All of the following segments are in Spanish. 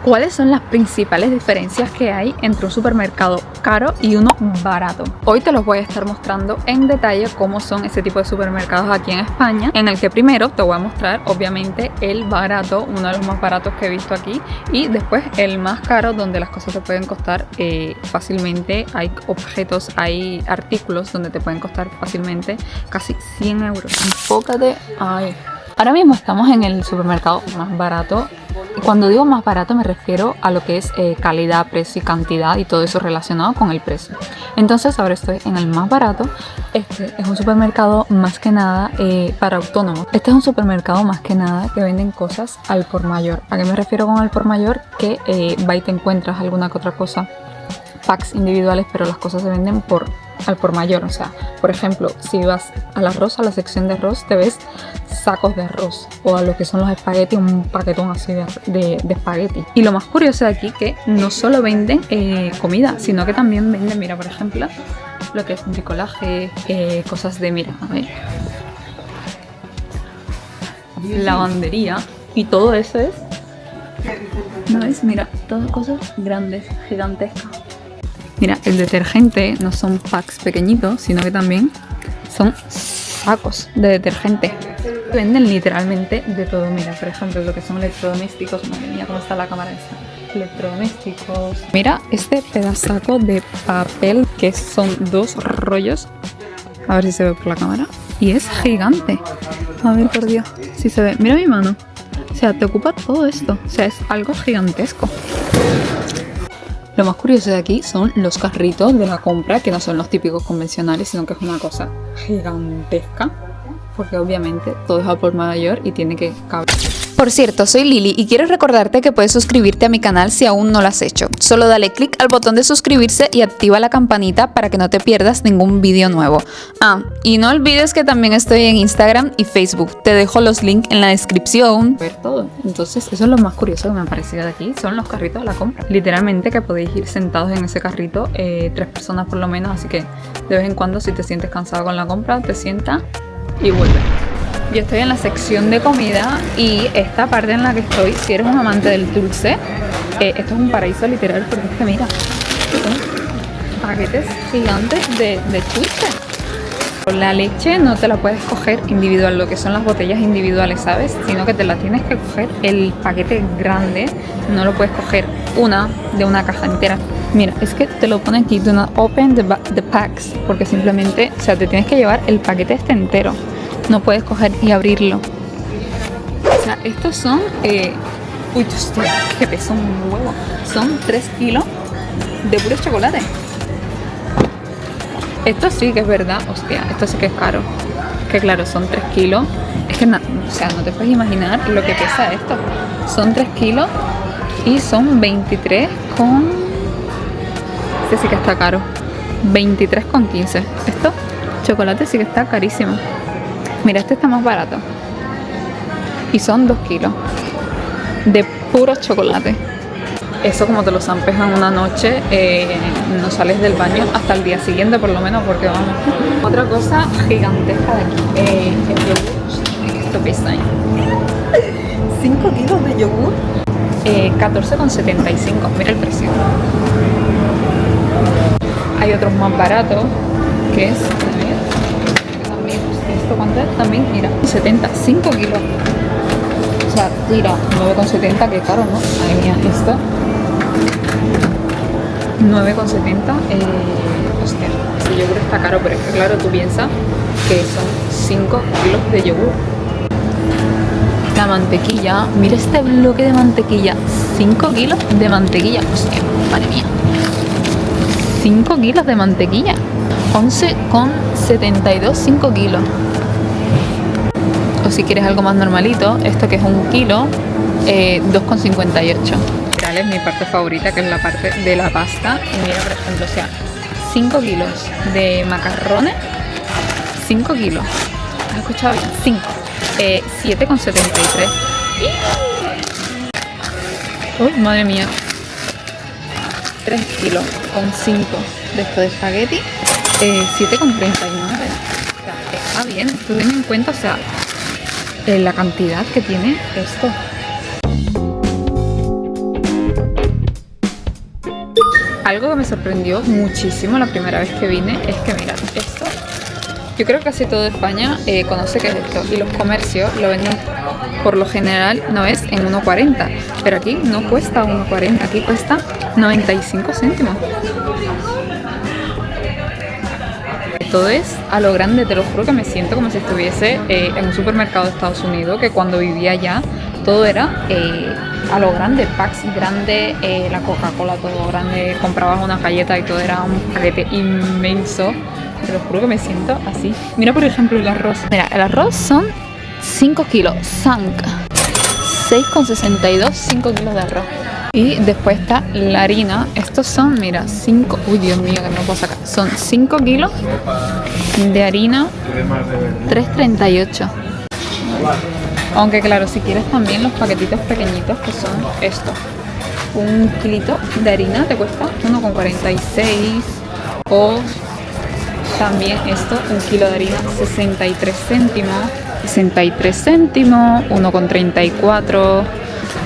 ¿Cuáles son las principales diferencias que hay entre un supermercado caro y uno barato? Hoy te los voy a estar mostrando en detalle cómo son ese tipo de supermercados aquí en España, en el que primero te voy a mostrar obviamente el barato, uno de los más baratos que he visto aquí, y después el más caro, donde las cosas te pueden costar fácilmente. Hay objetos, hay artículos donde te pueden costar fácilmente casi 100 euros. Enfócate ahí. Ahora mismo estamos en el supermercado más barato. Y cuando digo más barato me refiero a lo que es calidad, precio y cantidad y todo eso relacionado con el precio. Entonces ahora estoy en el más barato. Este es un supermercado más que nada para autónomos. Este es un supermercado más que nada que venden cosas al por mayor. ¿A qué me refiero con al por mayor? Que va y te encuentras alguna que otra cosa, packs individuales, pero las cosas se venden al por mayor. O sea, por ejemplo, si vas al arroz, a la sección de arroz, te ves sacos de arroz, o a lo que son los espaguetis, un paquetón así de espagueti. Y lo más curioso de aquí que no solo venden comida, sino que también venden, mira, por ejemplo, lo que es bricolaje, cosas de, mira, a ver, lavandería, y todo eso es, ¿no ves? Mira, todas cosas grandes, gigantescas. Mira, el detergente no son packs pequeñitos, sino que también son sacos de detergente. Venden literalmente de todo. Mira, por ejemplo, lo que son electrodomésticos. Madre mía, cómo está la cámara esta. Electrodomésticos. Mira este pedazaco de papel, que son 2 rollos. A ver si se ve por la cámara. Y es gigante. A ver, por Dios, si se ve. Mira mi mano. O sea, te ocupa todo esto. O sea, es algo gigantesco. Lo más curioso de aquí son los carritos de la compra, que no son los típicos convencionales, sino que es una cosa gigantesca, porque obviamente todo es al por mayor y tiene que caber. Por cierto, soy Lili y quiero recordarte que puedes suscribirte a mi canal si aún no lo has hecho. Solo dale click al botón de suscribirse y activa la campanita para que no te pierdas ningún vídeo nuevo. Y no olvides que también estoy en Instagram y Facebook. Te dejo los links en la descripción. Ver todo. Entonces, eso es lo más curioso que me ha parecido de aquí, son los carritos de la compra. Literalmente que podéis ir sentados en ese carrito, 3 personas por lo menos, así que de vez en cuando si te sientes cansado con la compra, te sientas y vuelves. Yo estoy en la sección de comida y esta parte en la que estoy, si eres un amante del dulce, esto es un paraíso literal, porque es que mira, son paquetes gigantes de Twister. La leche no te la puedes coger individual, lo que son las botellas individuales, ¿sabes? Sino que te la tienes que coger el paquete grande, no lo puedes coger una de una caja entera. Mira, es que te lo pone aquí, do not open the packs, porque simplemente, o sea, te tienes que llevar el paquete este entero. No puedes coger y abrirlo. O sea, estos son... uy, hostia, que pesan un huevo. Son 3 kilos de puro chocolate. Esto sí que es verdad. Hostia, esto sí que es caro. Que claro, son 3 kilos. Es que, o sea, no te puedes imaginar lo que pesa esto. Son 3 kilos y son 23 con... Este sí que está caro. 23,15. Esto, chocolate sí que está carísimo. Mira, este está más barato. Y son 2 kilos de puro chocolate. Eso como te lo zampes en una noche, no sales del baño hasta el día siguiente por lo menos, porque vamos. Otra cosa gigantesca de aquí, el yogur. Esto pesa ahí. 5 kilos de yogur, 14,75. Mira el precio. Hay otros más baratos, que es... ¿Esto cuánto es? También, mira, 75 kilos. O sea, tira, 9,70, que caro, ¿no? Madre mía, esto 9,70. Hostia, ese yogur está caro, pero es que claro, tú piensas que son 5 kilos de yogur. La mantequilla, mira este bloque de mantequilla, 5 kilos de mantequilla. Hostia, madre mía, 5 kilos de mantequilla, 11,72, 5 kilos. O si quieres algo más normalito, esto que es 1 kilo, 2,58. Es mi parte favorita, que es la parte de la pasta. Y mira, por ejemplo, o sea, 5 kilos de macarrones, 5 kilos. ¿Has escuchado bien? 5. 7,73. Uy, madre mía. 3 kilos con 5 de esto de espagueti, 7,39. O sea, está bien. Tú ten en cuenta, o sea, la cantidad que tiene esto. Algo que me sorprendió muchísimo la primera vez que vine es que mirad esto. Yo creo que casi todo España conoce qué es esto, y los comercios lo venden por lo general, no es en 1,40, pero aquí no cuesta 1,40, aquí cuesta 95 céntimos. Todo es a lo grande, te lo juro que me siento como si estuviese en un supermercado de Estados Unidos, que cuando vivía allá todo era a lo grande, packs grande, la Coca-Cola todo grande, comprabas una galleta y todo era un paquete inmenso. Te lo juro que me siento así. Mira por ejemplo el arroz. Mira, el arroz son 5 kilos, Sank 6,62, 5 kilos de arroz. Y después está la harina. Estos son, mira, 5... Uy, Dios mío, que no puedo sacar. Son 5 kilos de harina, 3,38. Aunque claro, si quieres también los paquetitos pequeñitos que son estos. Un kilito de harina te cuesta 1,46. O también esto, un kilo de harina, 63 céntimos. 63 céntimos, 1,34.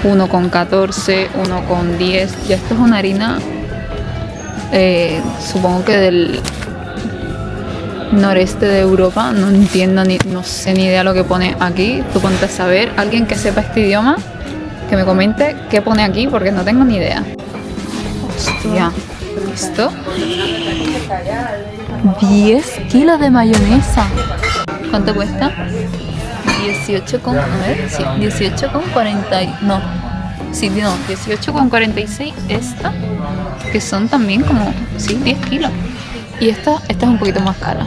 1,14, 1,10. Ya esto es una harina, supongo que del noreste de Europa. No entiendo, no sé ni idea lo que pone aquí. Tú ponte a saber, alguien que sepa este idioma, que me comente qué pone aquí, porque no tengo ni idea. Hostia, esto 10 kilos de mayonesa. ¿Cuánto cuesta? 18,46 esta, que son también como, sí, 10 kilos. Y esta es un poquito más cara.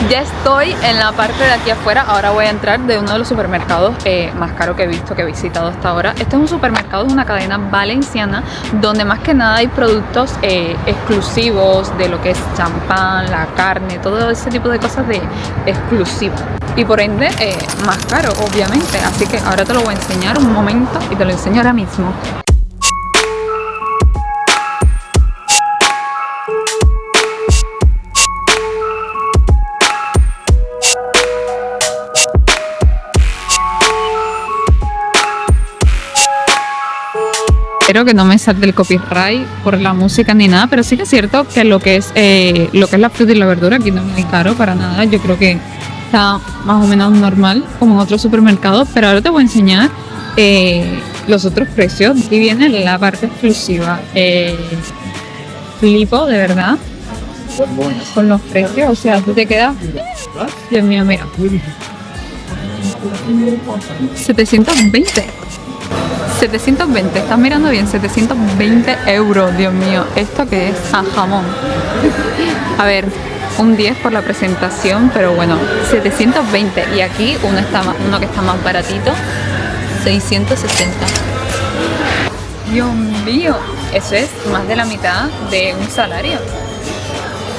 Ya estoy en la parte de aquí afuera. Ahora voy a entrar de uno de los supermercados más caros que he visto, que he visitado hasta ahora. Este es un supermercado de una cadena valenciana, donde más que nada hay productos exclusivos de lo que es champán, la carne, todo ese tipo de cosas de exclusivo. Y por ende más caro, obviamente. Así que ahora te lo voy a enseñar un momento y te lo enseño ahora mismo. Espero que no me salte el copyright por la música ni nada, pero sí que es cierto que lo que es la fruta y la verdura aquí no es muy caro para nada. Yo creo que está más o menos normal como en otros supermercados, pero ahora te voy a enseñar los otros precios. Aquí viene la parte exclusiva. Flipo, de verdad, con los precios. O sea, tú te quedas... Dios mío, mira. 720. 720, estás mirando bien, 720 euros, Dios mío. ¿Esto qué es? Ah, jamón. A ver, un 10 por la presentación, pero bueno, 720. Y aquí uno que está más baratito, 660. Dios mío, eso es más de la mitad de un salario.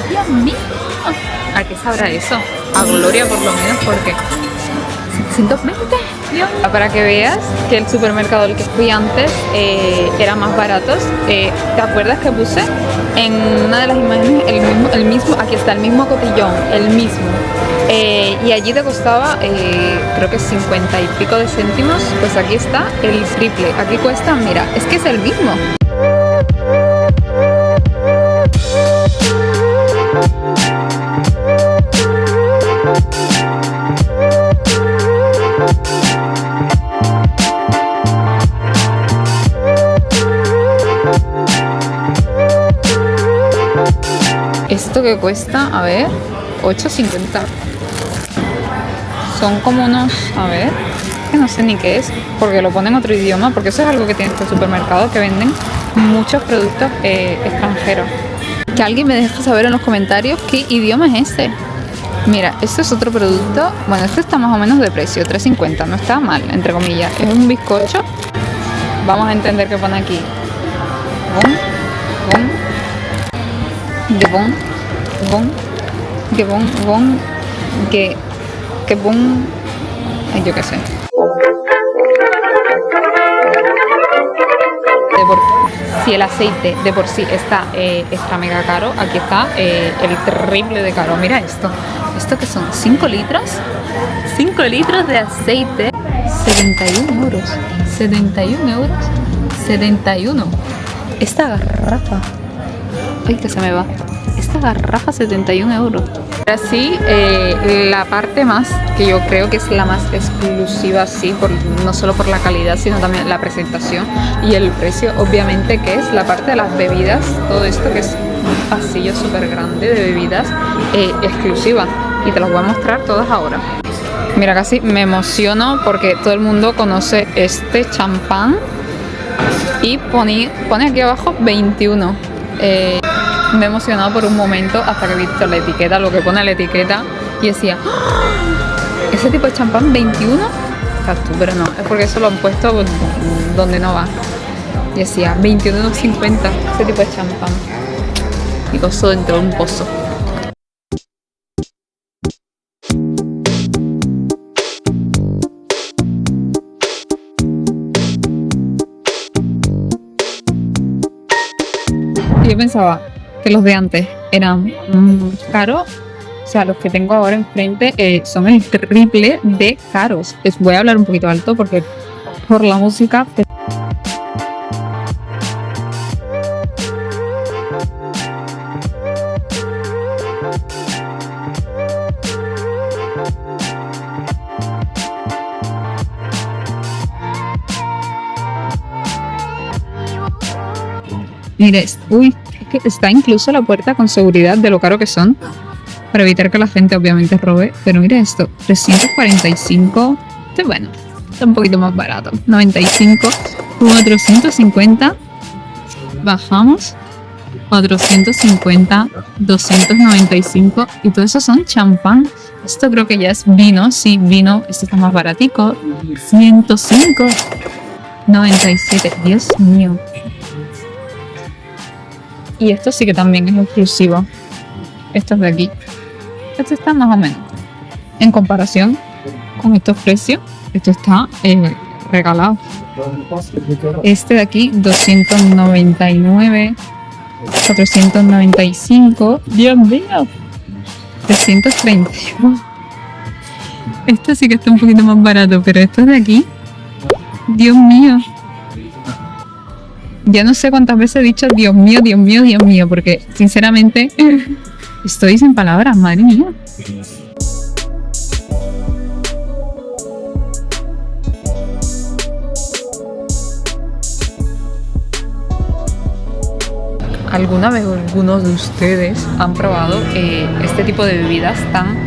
Dios mío. ¿A qué sabrá eso? A Gloria por lo menos, porque 720. Para que veas que el supermercado al que fui antes era más baratos. ¿Te acuerdas que puse en una de las imágenes el mismo? Aquí está el mismo cotillón, el mismo. Y allí te costaba creo que 50 y pico de céntimos. Pues aquí está el triple. Aquí cuesta, mira, es que es el mismo. Esto que cuesta, a ver, 8,50. Son como unos, a ver, que no sé ni qué es, porque lo ponen en otro idioma, porque eso es algo que tiene este supermercado, que venden muchos productos extranjeros. Que alguien me deje saber en los comentarios qué idioma es este. Mira, este es otro producto. Bueno, este está más o menos de precio, 3,50. No está mal, entre comillas. Es un bizcocho. Vamos a entender qué pone aquí. Bon, bon, de bon, bon, que bon, bon, que bon. Ay, yo qué sé. Si el aceite de por sí está extra mega caro, aquí está el triple de caro. Mira esto. ¿Esto qué son? 5 litros. 5 litros de aceite. 71 euros. 71 euros. 71. Esta garrafa. Ay, que se me va. Esta garrafa, 71 euros. Así, la parte más que yo creo que es la más exclusiva, sí, no solo por la calidad, sino también la presentación y el precio, obviamente, que es la parte de las bebidas. Todo esto que es un pasillo súper grande de bebidas exclusivas. Y te las voy a mostrar todas ahora. Mira, casi me emociono porque todo el mundo conoce este champán. Y pone aquí abajo 21. Me he emocionado por un momento hasta que he visto la etiqueta, lo que pone la etiqueta, y decía, ¡oh! ¿Ese tipo de champán 21? Pero no, es porque eso lo han puesto donde no va. Y decía 21,50 ese tipo de champán. Y costó dentro de un pozo. Yo pensaba que los de antes eran caros, o sea, los que tengo ahora enfrente son el triple de caros. Les voy a hablar un poquito alto porque por la música. Mire, uy, es que está incluso la puerta con seguridad de lo caro que son, para evitar que la gente obviamente robe. Pero mira esto, 345, bueno, está un poquito más barato, 95, 450, bajamos, 450, 295, y todo eso son champán. Esto creo que ya es vino, sí, vino, este está más baratico, 105, 97, Dios mío. Y esto sí que también es exclusivo. Estos de aquí. Esto está más o menos. En comparación con estos precios, esto está regalado. Este de aquí, 299, 495. Dios mío. 330. Esto sí que está un poquito más barato, pero estos de aquí, Dios mío. Ya no sé cuántas veces he dicho Dios mío, Dios mío, Dios mío, porque sinceramente estoy sin palabras, madre mía. ¿Alguna vez algunos de ustedes han probado este tipo de bebidas tan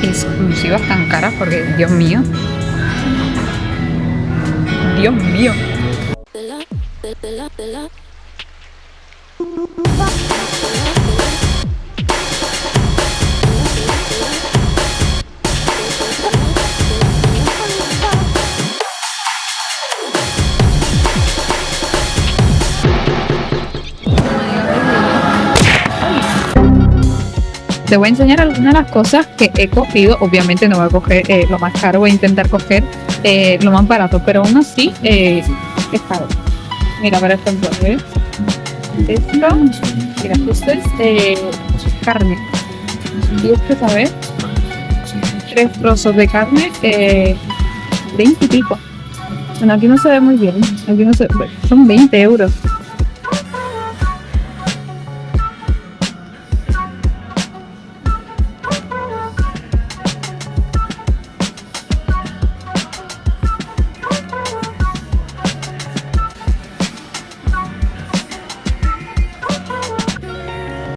exclusivas, tan caras? Porque Dios mío. Dios mío. Te voy a enseñar algunas de las cosas que he cogido. Obviamente no voy a coger lo más caro, voy a intentar coger lo más barato, pero aún así es caro. Mira, por ejemplo, ¿ves? Esto, mira, esto es carne. Y esto, ¿sabes? 3 trozos de carne, 20 y pico. Bueno, aquí no se ve muy bien. Aquí no se ve. Son 20 euros.